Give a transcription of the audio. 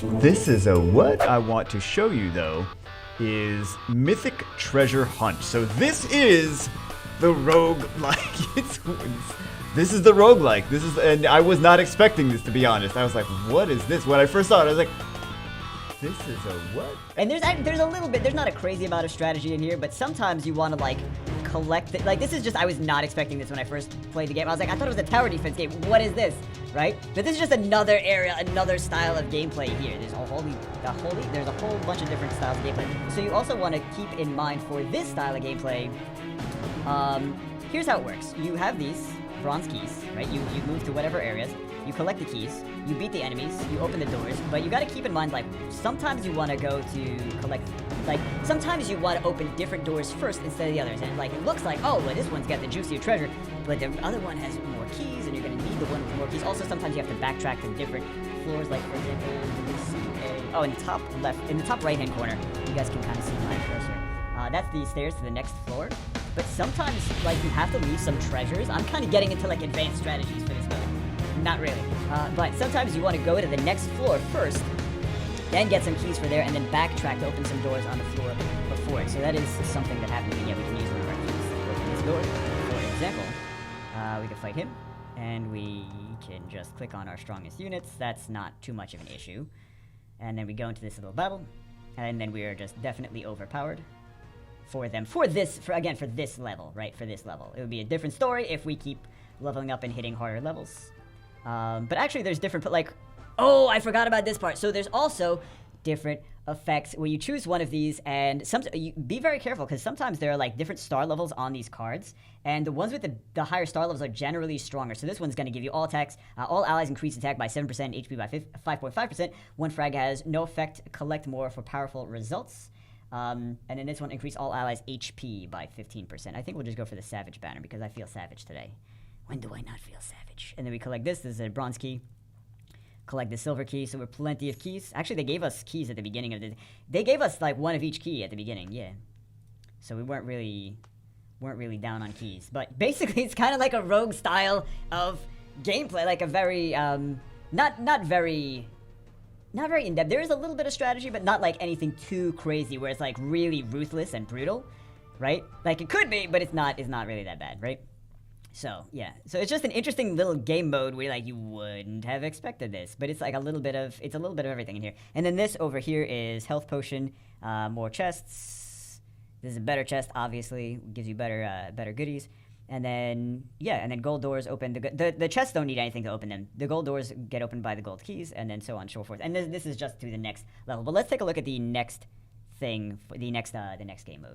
This is what I want to show you though is Mythic Treasure Hunt. So this is the roguelike. This is the roguelike. And I was not expecting this, to be honest. I was like, what is this? When I first saw it, I was like, this is a what? And there's a little bit, there's not a crazy amount of strategy in here, but sometimes you want to like collect it. Like this is just, I was not expecting this when I first played the game. I was like, I thought it was a tower defense game. What is this, right? But this is just another area, another style of gameplay here. There's there's a whole bunch of different styles of gameplay. So you also want to keep in mind for this style of gameplay, here's how it works. You have these bronze keys, right? You move to whatever areas. You collect the keys, you beat the enemies, you open the doors, but you gotta keep in mind, like, sometimes you wanna go to collect, like, sometimes you wanna open different doors first instead of the others, and, like, it looks like, oh, well, this one's got the juicier treasure, but the other one has more keys, and you're gonna need the one with more keys. Also, sometimes you have to backtrack to different floors, like, for example, in the top left, in the top right-hand corner, you guys can kind of see my cursor. That's the stairs to the next floor, but sometimes, like, you have to leave some treasures. I'm kind of getting into, like, advanced strategies for this game. Not really. But sometimes you want to go to the next floor first, then get some keys for there, and then backtrack to open some doors on the floor before it. So that is something that happens, and yeah, we can use one of our keys to open this door. For example, we can fight him, and we can just click on our strongest units. That's not too much of an issue. And then we go into this little battle, and then we are just definitely overpowered for them. For this level, right? For this level. It would be a different story if we keep leveling up and hitting harder levels. But actually there's different, like, oh, I forgot about this part. So there's also different effects where you choose one of these, and be very careful, because sometimes there are like different star levels on these cards, and the ones with the higher star levels are generally stronger. So this one's going to give you all attacks, all allies increase attack by 7%, HP by 5.5%. One frag has no effect, collect more for powerful results. And then this one increase all allies HP by 15%. I think we'll just go for the Savage banner because I feel savage today. When do I not feel savage? And then we collect this. This is a bronze key. Collect the silver key. So we're plenty of keys. Actually, they gave us keys at the beginning of the... They gave us, like, one of each key at the beginning, yeah. So we weren't really down on keys. But basically, it's kind of like a rogue style of gameplay. Like a very, not very in-depth. There is a little bit of strategy, but not, like, anything too crazy where it's, like, really ruthless and brutal, right? Like, it could be, but it's not really that bad, right? So, yeah. So it's just an interesting little game mode where, like, you wouldn't have expected this. But it's, like, a little bit of everything in here. And then this over here is health potion, more chests. This is a better chest, obviously. Gives you better goodies. And then, yeah, and then gold doors open. The chests don't need anything to open them. The gold doors get opened by the gold keys, and then so on and so forth. And this is just to the next level. But let's take a look at the next thing, the next game mode.